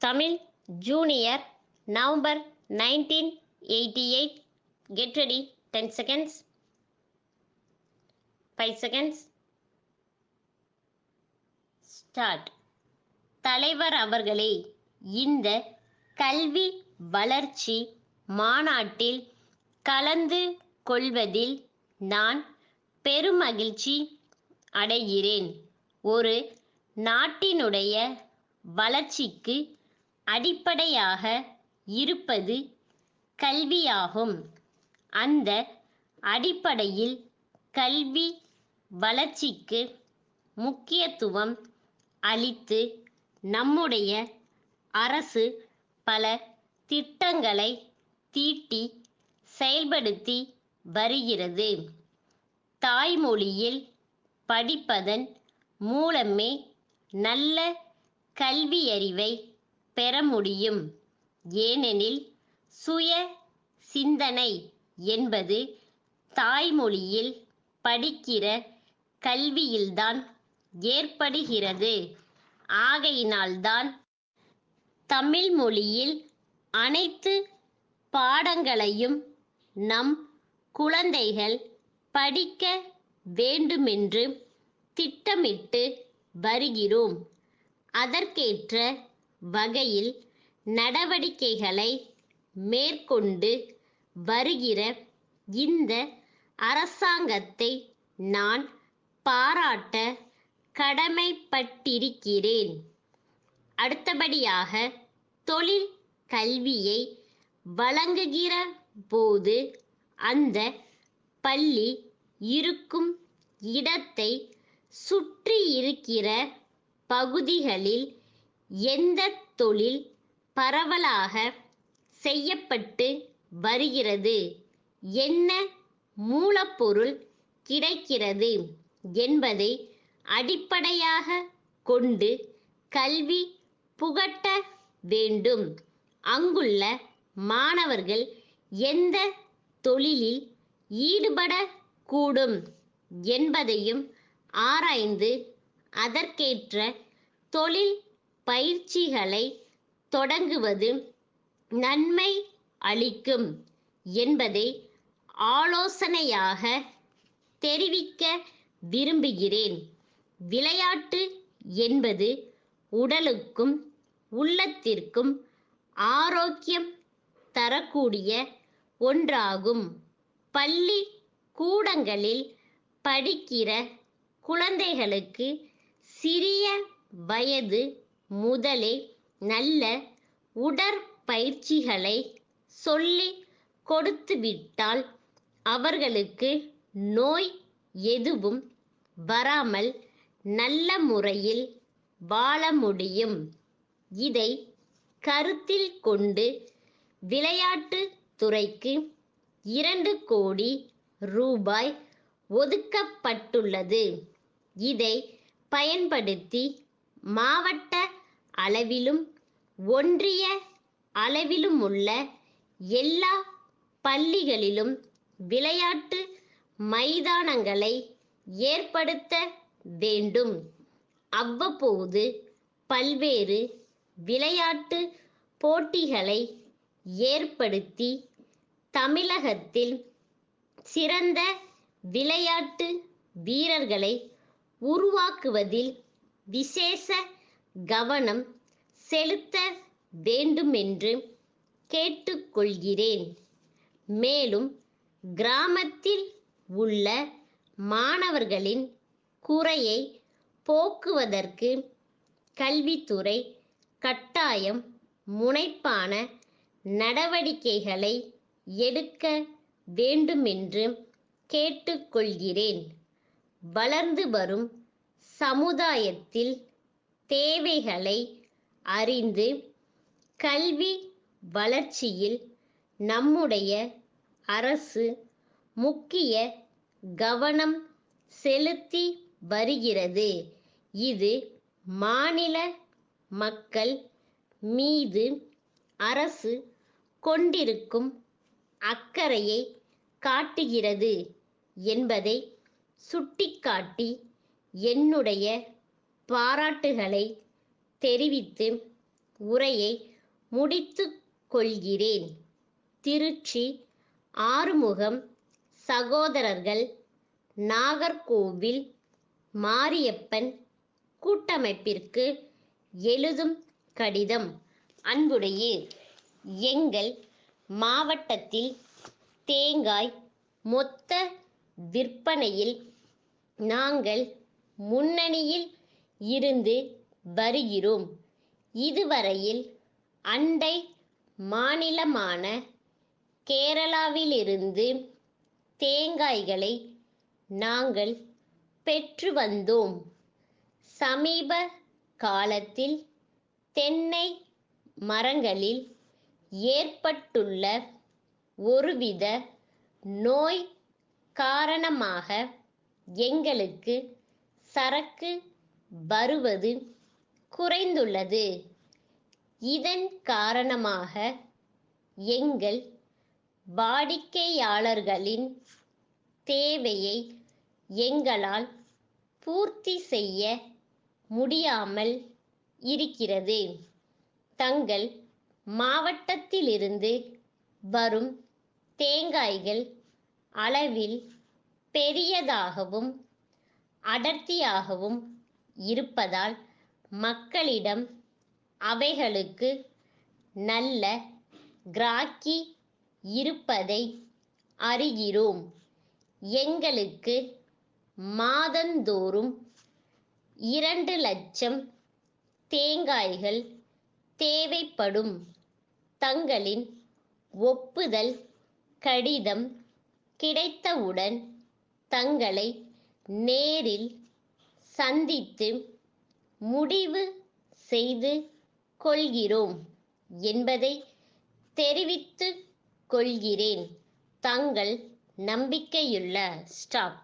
Tamil Junior November 1988. Get ready. 10 seconds. 5 seconds. Start. தலைவர் அவர்களே, இந்த கல்வி வளர்ச்சி மாநாட்டில் கலந்து கொள்வதில் நான் பெருமகிழ்ச்சி அடைகிறேன். ஒரு நாட்டினுடைய வளர்ச்சிக்கு அடிப்படையாக இருப்பது கல்வியாகும். அந்த அடிப்படையில் கல்வி வளர்ச்சிக்கு முக்கியத்துவம் அளித்து நம்முடைய அரசு பல திட்டங்களை தீட்டி செயல்படுத்தி வருகிறது. தாய்மொழியில் படிப்பதன் மூலமே நல்ல கல்வியறிவை பெற முடியும். ஏனெனில் சுய சிந்தனை என்பது தாய்மொழியில் படிக்கிற கல்வியில்தான் ஏற்படுகிறது. ஆகையினால்தான் தமிழ் மொழியில் அனைத்து பாடங்களையும் நம் குழந்தைகள் படிக்க வேண்டுமென்று திட்டமிட்டு வருகிறோம். அதற்கேற்ற வகையில் நடவடிக்கைகளை மேற்கொண்டு வருகிற இந்த அரசாங்கத்தை நான் பாராட்ட கடமைப்பட்டிருக்கிறேன். அடுத்தபடியாக தொழில் கல்வியை வழங்குகிற போது அந்த பள்ளி இருக்கும் இடத்தை சுற்றியிருக்கிற பகுதிகளில் எந்த தொழில் பரவலாக செய்யப்பட்டு வருகிறது, என்ன மூலப்பொருள் கிடைக்கிறது என்பதை அடிப்படையாக கொண்டு கல்வி புகட்ட வேண்டும். அங்குள்ள மாணவர்கள் எந்த தொழிலில் ஈடுபடக்கூடும் என்பதையும் ஆராய்ந்து அதற்கேற்ற தொழில் பயிற்சிகளை தொடங்குவது நன்மை அளிக்கும் என்பதை ஆலோசனையாக தெரிவிக்க விரும்புகிறேன். விளையாட்டு என்பது உடலுக்கும் உள்ளத்திற்கும் ஆரோக்கியம் தரக்கூடிய ஒன்றாகும். பள்ளி கூடங்களில் படிக்கிற குழந்தைகளுக்கு சிறிய வயது முதலே நல்ல உடற்பயிற்சிகளை சொல்லிக் கொடுத்துவிட்டால் அவர்களுக்கு நோய் எதுவும் வராமல் நல்ல முறையில் வாழ முடியும். இதை கருத்தில் கொண்டு விளையாட்டுத் துறைக்கு 2 கோடி ரூபாய் ஒதுக்கப்பட்டுள்ளது. இதை பயன்படுத்தி மாவட்ட அளவிலும் ஒன்றிய அளவிலுமுள்ள எல்லா பள்ளிகளிலும் விளையாட்டு மைதானங்களை ஏற்படுத்த வேண்டும். அவ்வப்போது பல்வேறு விளையாட்டு போட்டிகளை ஏற்படுத்தி தமிழகத்தில் சிறந்த விளையாட்டு வீரர்களை உருவாக்குவதில் விசேஷ கவனம் செலுத்த வேண்டுமென்று கேட்டுக்கொள்கிறேன். மேலும் கிராமத்தில் உள்ள மாணவர்களின் குறையை போக்குவதற்கு கல்வித்துறை கட்டாயம் முனைப்பான நடவடிக்கைகளை எடுக்க வேண்டுமென்று கேட்டுக்கொள்கிறேன். வளர்ந்து வரும் சமுதாயத்தில் தேவைகளை அறிந்து கல்வி வளர்ச்சியில் நம்முடைய அரசு முக்கிய கவனம் செலுத்தி வருகிறது. இது மாநில மக்கள் மீது அரசு கொண்டிருக்கும் அக்கறையை காட்டுகிறது என்பதை சுட்டிக்காட்டி என்னுடைய பாராட்டுகளை தெரிவித்து உரையை முடித்துக் கொள்கிறேன். திருச்சி ஆறுமுகம் சகோதரர்கள், நாகர்கோவில் மாரியப்பன் கூட்டமைப்பிற்கு எழுதும் கடிதம். அன்புடையீர், எங்கள் மாவட்டத்தில் தேங்காய் மொத்த விற்பனையில் நாங்கள் முன்னணியில் இருந்து வருகிறோம். இதுவரையில் அண்டை மாநிலமான கேரளாவிலிருந்து தேங்காய்களை நாங்கள் பெற்று வந்தோம். சமீப காலத்தில் தென்னை மரங்களில் ஏற்பட்டுள்ள ஒருவித நோய் காரணமாக எங்களுக்கு சரக்கு வருவது குறைந்துள்ளது. இதன் காரணமாக எங்கள் வாடிக்கையாளர்களின் தேவையை எங்களால் பூர்த்தி செய்ய முடியாமல் இருக்கிறது. தங்கள் மாவட்டத்திலிருந்து வரும் தேங்காய்கள் அளவில் பெரியதாகவும் அடர்த்தியாகவும் இருப்பதால் மக்களிடம் அவைகளுக்கு நல்ல கிராக்கி இருப்பதை அறிகிறோம். எங்களுக்கு மாதந்தோறும் 2 லட்சம் தேங்காய்கள் தேவைப்படும். தங்களின் ஒப்புதல் கடிதம் கிடைத்தவுடன் தங்களை நேரில் சந்தித்து முடிவு செய்து கொள்கிறோம் என்பதை தெரிவித்துக் கொள்கிறேன். தங்கள் நம்பிக்கையுள்ள ஸ்டாப்.